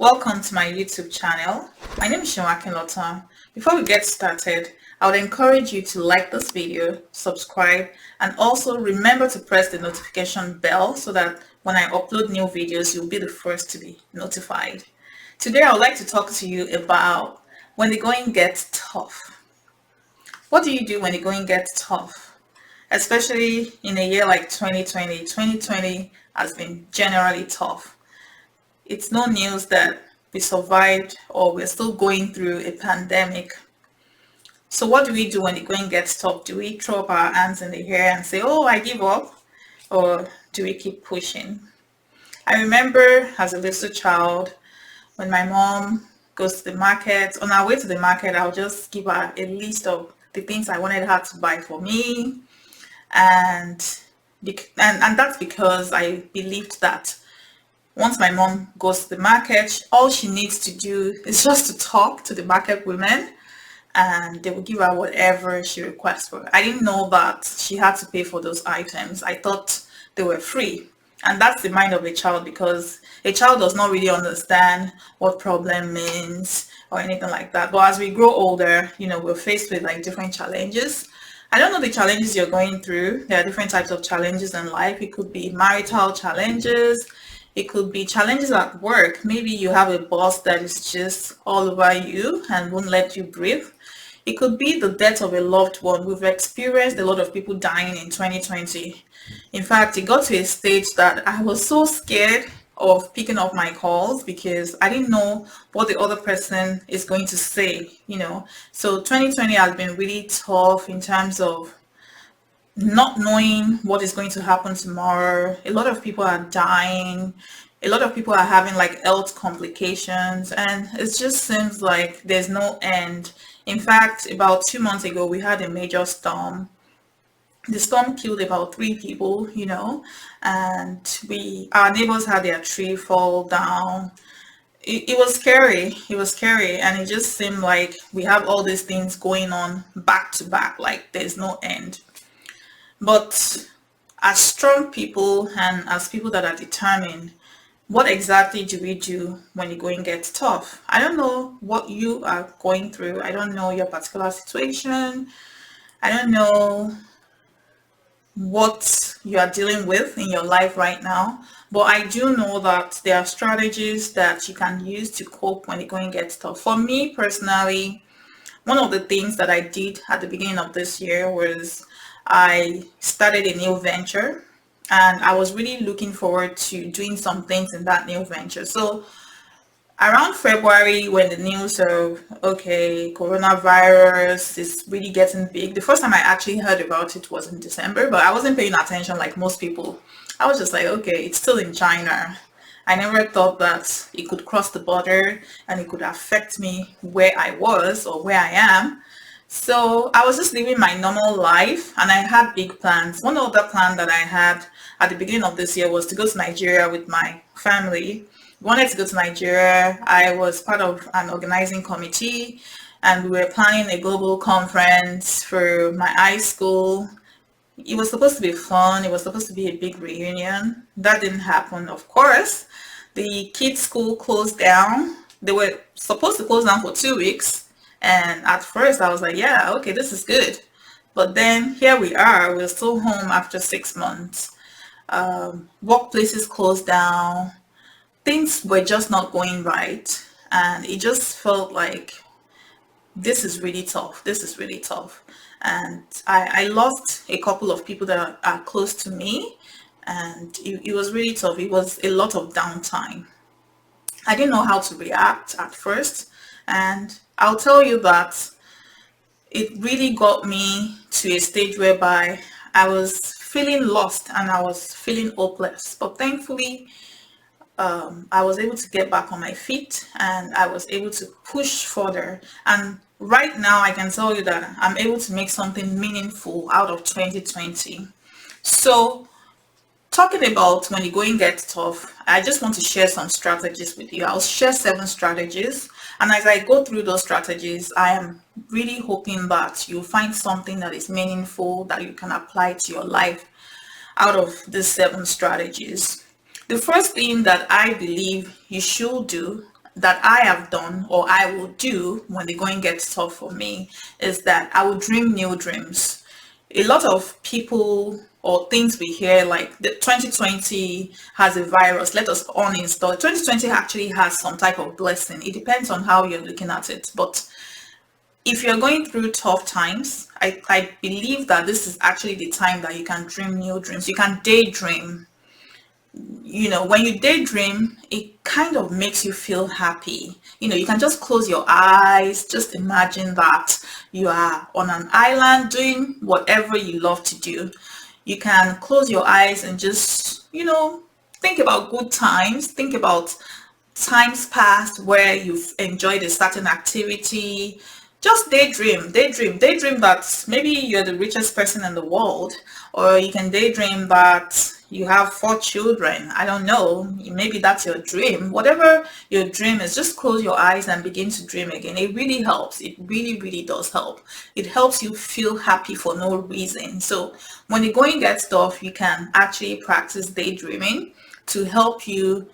Welcome to my YouTube channel. My name is Lota. Before we get started, I would encourage you to like this video, subscribe, and also remember to press the notification bell so that when I upload new videos, you'll be the first to be notified. Today, I would like to talk to you about when the going gets tough. What do you do when the going gets tough? Especially in a year like 2020. 2020 has been generally tough. It's no news that we survived or we're still going through a pandemic. So what do we do when the going gets tough? Do we throw up our hands in the air and say, oh, I give up? Or do we keep pushing? I remember as a little child, when my mom goes to the market, on our way to the market, I'll just give her a list of the things I wanted her to buy for me. And that's because I believed that once my mom goes to the market, all she needs to do is just to talk to the market women and they will give her whatever she requests for. I didn't know that she had to pay for those items. I thought they were free. And that's the mind of a child, because a child does not really understand what problem means or anything like that. But as we grow older, we're faced with like different challenges. I don't know the challenges you're going through. There are different types of challenges in life. It could be marital challenges. It could be challenges at work. Maybe you have a boss that is just all over you and won't let you breathe. It could be the death of a loved one. We've experienced a lot of people dying in 2020. In fact, it got to a stage that I was so scared of picking up my calls because I didn't know what the other person is going to say. So 2020 has been really tough in terms of not knowing what is going to happen tomorrow. A lot of people are dying. A lot of people are having like health complications, and it just seems like there's no end. In fact, about 2 months ago, we had a major storm. The storm killed about 3 people, and our neighbors had their tree fall down. It was scary. It was scary, and it just seemed like we have all these things going on back to back, like there's no end. But as strong people and as people that are determined, what exactly do we do when the going gets tough? I don't know what you are going through. I don't know your particular situation. I don't know what you are dealing with in your life right now. But I do know that there are strategies that you can use to cope when the going gets tough. For me personally, one of the things that I did at the beginning of this year was I started a new venture, and I was really looking forward to doing some things in that new venture. So around February, when the news of, okay, coronavirus is really getting big, the first time I actually heard about it was in December, but I wasn't paying attention like most people. I was just like, okay, it's still in China. I never thought that it could cross the border and it could affect me where I was or where I am. So I was just living my normal life, and I had big plans. One other plan that I had at the beginning of this year was to go to Nigeria with my family. We wanted to go to Nigeria. I was part of an organizing committee, and we were planning a global conference for my high school. It was supposed to be fun. It was supposed to be a big reunion. That didn't happen, of course. The kids' school closed down. They were supposed to close down for 2 weeks. And at first I was like, yeah, okay, this is good. But then here we are, we're still home after 6 months. Workplaces closed down. Things were just not going right. And it just felt like this is really tough. This is really tough. And I lost a couple of people that are close to me. And it was really tough. It was a lot of downtime. I didn't know how to react at first. And I'll tell you that it really got me to a stage whereby I was feeling lost and I was feeling hopeless. But thankfully, I was able to get back on my feet and I was able to push further. And right now, I can tell you that I'm able to make something meaningful out of 2020. So talking about when the going gets tough, I just want to share some strategies with you. I'll share 7 strategies. And as I go through those strategies, I am really hoping that you'll find something that is meaningful that you can apply to your life out of these 7 strategies. The first thing that I believe you should do that I have done or I will do when the going gets tough for me is that I will dream new dreams. A lot of people or things we hear like the 2020 has a virus, let us uninstall. 2020 actually has some type of blessing. It depends on how you're looking at it. But if you're going through tough times, I believe that this is actually the time that you can dream new dreams. You can daydream. When you daydream, it kind of makes you feel happy. You can just close your eyes, just imagine that you are on an island doing whatever you love to do. You can close your eyes and just, think about good times, think about times past where you've enjoyed a certain activity. Just daydream that maybe you're the richest person in the world, or you can daydream that you have 4 children. I don't know, maybe that's your dream. Whatever your dream is, just close your eyes and begin to dream again. It really helps. It really, really does help. It helps you feel happy for no reason. So when the going gets tough, you can actually practice daydreaming to help you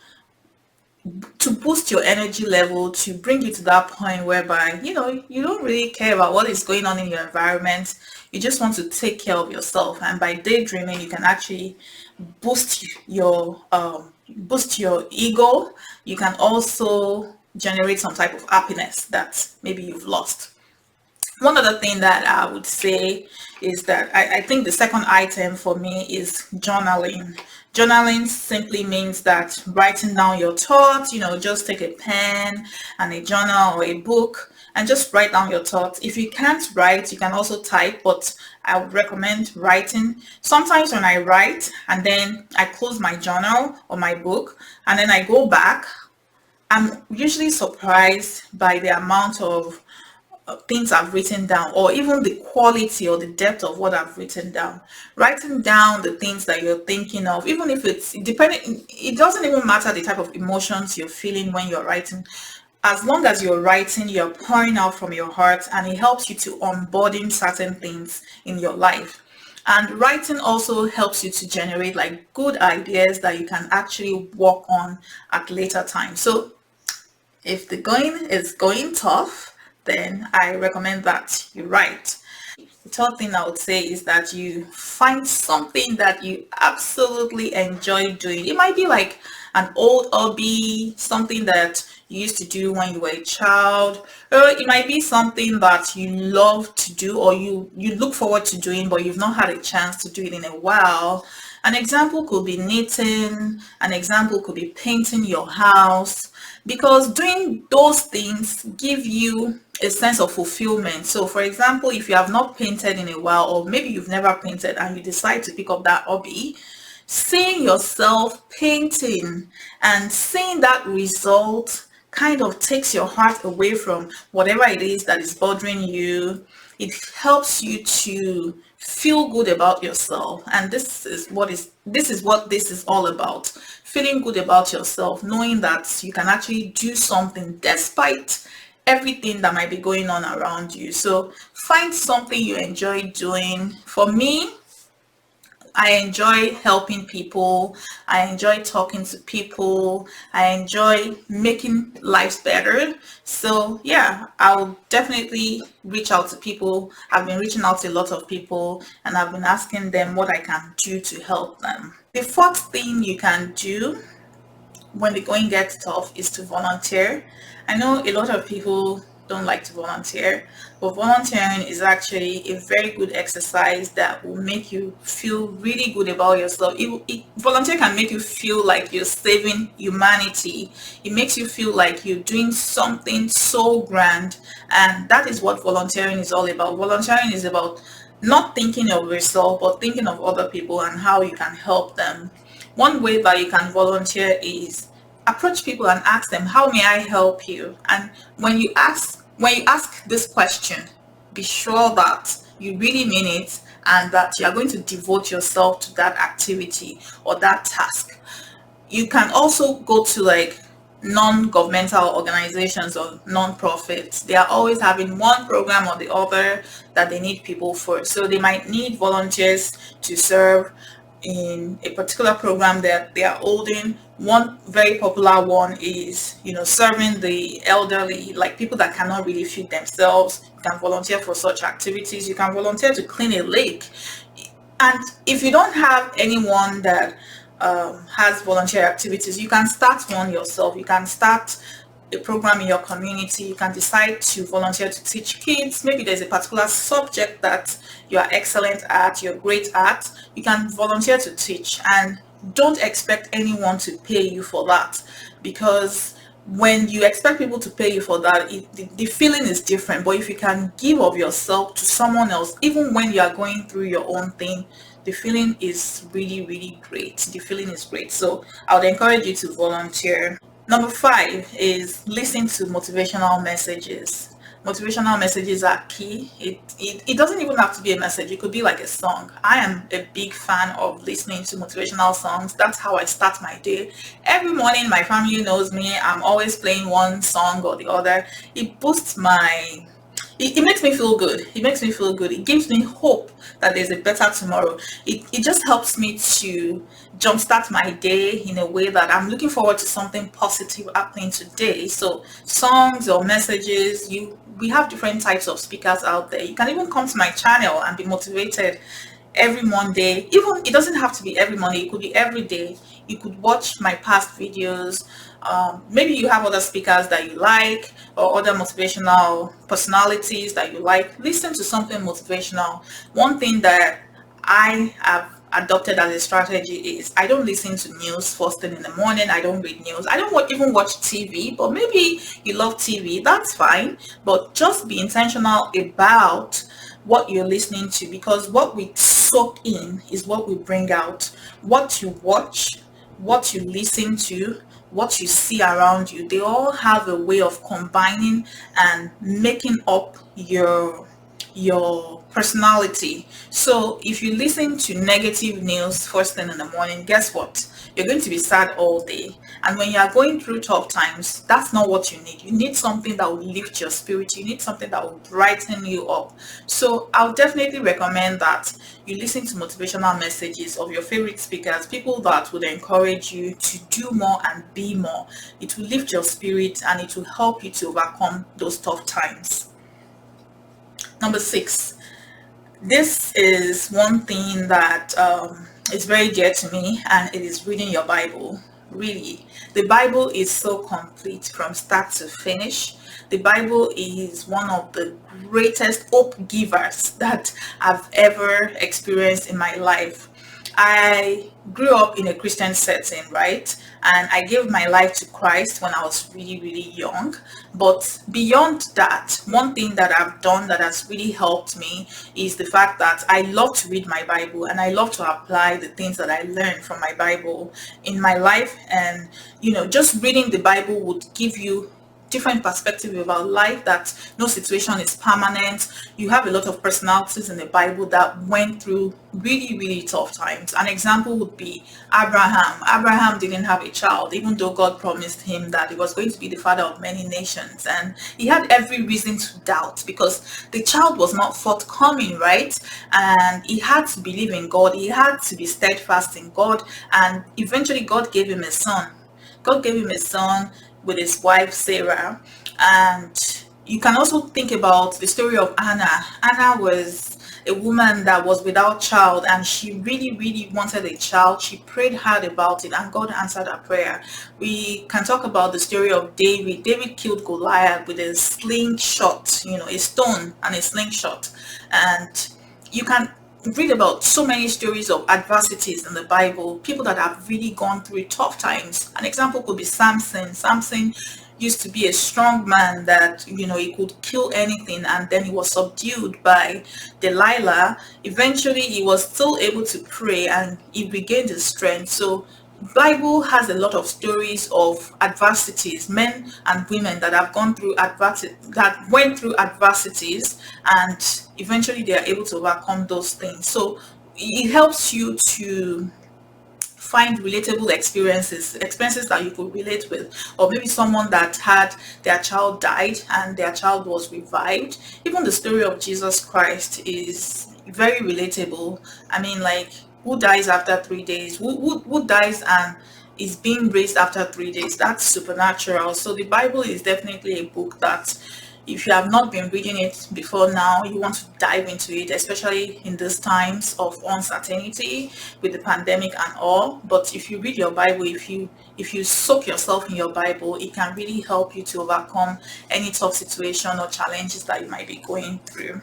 to boost your energy level, to bring you to that point whereby you don't really care about what is going on in your environment. You just want to take care of yourself, and by daydreaming you can actually boost your ego. You can also generate some type of happiness that maybe you've lost. One other thing that I would say is that I think the second item for me is journaling. Journaling simply means that writing down your thoughts, just take a pen and a journal or a book and just write down your thoughts. If you can't write, you can also type, but I would recommend writing. Sometimes when I write and then I close my journal or my book and then I go back, I'm usually surprised by the amount of things I've written down, or even the quality or the depth of what I've written down. Writing down the things that you're thinking of, even if it's depending, it doesn't even matter the type of emotions you're feeling when you're writing. As long as you're writing, you're pouring out from your heart, and it helps you to onboarding certain things in your life. And writing also helps you to generate like good ideas that you can actually work on at later time. So if the going is going tough, then I recommend that you write. The third thing I would say is that you find something that you absolutely enjoy doing. It might be like an old hobby, something that you used to do when you were a child, or it might be something that you love to do or you look forward to doing, but you've not had a chance to do it in a while. An example could be knitting, an example could be painting your house, because doing those things give you a sense of fulfillment. So for example, if you have not painted in a while, or maybe you've never painted and you decide to pick up that hobby, seeing yourself painting and seeing that result kind of takes your heart away from whatever it is that is bothering you. It helps you to feel good about yourself, and this is what this is all about. Feeling good about yourself, knowing that you can actually do something despite everything that might be going on around you. So find something you enjoy doing. For me, I enjoy helping people. I enjoy talking to people. I enjoy making lives better. So yeah, I'll definitely reach out to people. I've been reaching out to a lot of people and I've been asking them what I can do to help them. The fourth thing you can do when the going gets tough is to volunteer. I know a lot of people don't like to volunteer, but volunteering is actually a very good exercise that will make you feel really good about yourself. Volunteer can make you feel like you're saving humanity. It makes you feel like you're doing something so grand, and that is what volunteering is all about. Volunteering is about not thinking of yourself, but thinking of other people and how you can help them. One way that you can volunteer is approach people and ask them, how may I help you? And when you ask this question, be sure that you really mean it and that you are going to devote yourself to that activity or that task. You can also go to like non-governmental organizations or non-profits. They are always having one program or the other that they need people for. So they might need volunteers to serve in a particular program that they are holding, One very popular one is, serving the elderly, like people that cannot really feed themselves. You can volunteer for such activities. You can volunteer to clean a lake. And if you don't have anyone that has volunteer activities, you can start one yourself. You can start a program in your community. You can decide to volunteer to teach kids. Maybe there's a particular subject that you are excellent at, you're great at. You can volunteer to teach, and don't expect anyone to pay you for that, because when you expect people to pay you for that, the feeling is different. But if you can give of yourself to someone else, even when you are going through your own thing, the feeling is really, really great. The feeling is great. So I would encourage you to volunteer. Number 5 is listen to motivational messages. Motivational messages are key. It doesn't even have to be a message. It could be like a song. I am a big fan of listening to motivational songs. That's how I start my day. Every morning, my family knows me. I'm always playing one song or the other. It boosts my it makes me feel good. It makes me feel good. It gives me hope that there's a better tomorrow. It just helps me to jumpstart my day in a way that I'm looking forward to something positive happening today. So songs or messages, we have different types of speakers out there. You can even come to my channel and be motivated every Monday. Even it doesn't have to be every Monday, it could be every day. You could watch my past videos. Maybe you have other speakers that you like, or other motivational personalities that you like. Listen to something motivational. One thing that I have adopted as a strategy is I don't listen to news first thing in the morning. I don't read news. I don't even watch TV. But maybe you love TV, that's fine. But just be intentional about what you're listening to, because what we soak in is what we bring out. What you watch, what you listen to, what you see around you, they all have a way of combining and making up your personality. So if you listen to negative news first thing in the morning, guess what? You're going to be sad all day. And when you are going through tough times, that's not what you need. You need something that will lift your spirit. You need something that will brighten you up. So I'll definitely recommend that you listen to motivational messages of your favorite speakers, people that would encourage you to do more and be more. It will lift your spirit and it will help you to overcome those tough times. Number 6, this is one thing that is very dear to me, and it is reading your Bible. Really, the Bible is so complete from start to finish. The Bible is one of the greatest hope givers that I've ever experienced in my life. I grew up in a Christian setting, right? And I gave my life to Christ when I was really, really young. But beyond that, one thing that I've done that has really helped me is the fact that I love to read my Bible, and I love to apply the things that I learned from my Bible in my life. And, just reading the Bible would give you different perspective about life, that no situation is permanent. You have a lot of personalities in the Bible that went through really, really tough times. An example would be Abraham. Abraham didn't have a child, even though God promised him that he was going to be the father of many nations. And he had every reason to doubt because the child was not forthcoming, right? And he had to believe in God. He had to be steadfast in God. And eventually God gave him a son. God gave him a son with his wife Sarah. And you can also think about the story of Anna. Anna was a woman that was without child, and she really, really wanted a child. She prayed hard about it, and God answered her prayer. We can talk about the story of David. David killed Goliath with a slingshot, a stone and a slingshot. And you can read about so many stories of adversities in the Bible, people that have really gone through tough times. An example could be Samson. Samson used to be a strong man that, he could kill anything, and then he was subdued by Delilah. Eventually, he was still able to pray and he regained his strength. So Bible has a lot of stories of adversities, men and women that have gone through that went through adversities, and eventually they are able to overcome those things. So it helps you to find relatable experiences that you could relate with, or maybe someone that had their child died and their child was revived. Even the story of Jesus Christ is very relatable. I mean, like, who dies after 3 days? Who dies and is being raised after 3 days. That's supernatural. So the Bible is definitely a book that if you have not been reading it before now, you want to dive into it, especially in these times of uncertainty with the pandemic and all. But if you read your Bible, if you soak yourself in your Bible, it can really help you to overcome any tough situation or challenges that you might be going through.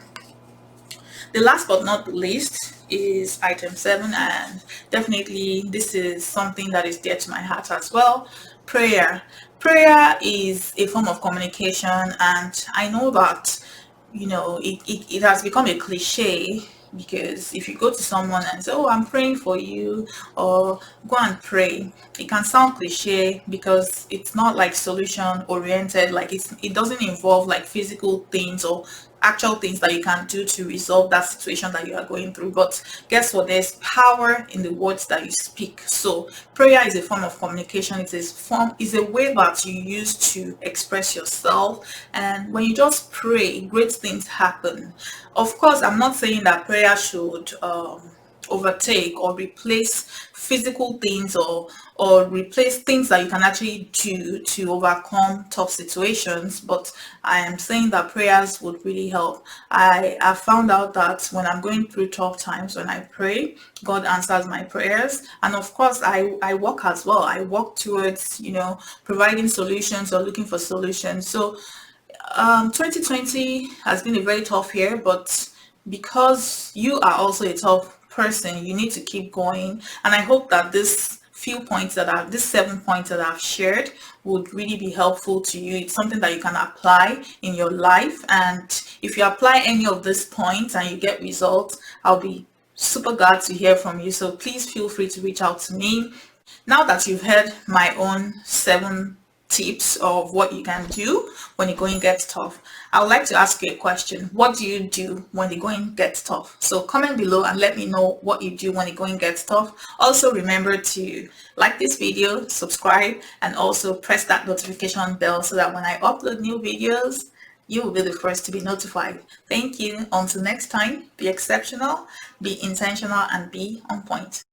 The last but not the least is item 7, and definitely this is something that is dear to my heart as well. Prayer. Prayer is a form of communication, and I know that it has become a cliche, because if you go to someone and say, oh, I'm praying for you, or go and pray, it can sound cliche because it's not like solution oriented. Like it doesn't involve like physical things or actual things that you can do to resolve that situation that you are going through. But guess what? There's power in the words that you speak. So prayer is a form of communication. It's a way that you use to express yourself. And when you just pray, great things happen. Of course, I'm not saying that prayer should overtake or replace physical things, or replace things that you can actually do to overcome tough situations, but I am saying that prayers would really help. I have found out that when I'm going through tough times, when I pray, God answers my prayers. And of course, I work as well. I work towards providing solutions or looking for solutions. So 2020 has been a very tough year, but because you are also a tough person, you need to keep going. And I hope that these 7 points that I've shared would really be helpful to you. It's something that you can apply in your life. And if you apply any of these points and you get results, I'll be super glad to hear from you. So please feel free to reach out to me. Now that you've heard my own 7 tips of what you can do when the going gets tough, I would like to ask you a question. What do you do when the going gets tough? So comment below and let me know what you do when the going gets tough. Also remember to like this video, subscribe, and also press that notification bell so that when I upload new videos, you will be the first to be notified. Thank you. Until next time, be exceptional, be intentional, and be on point.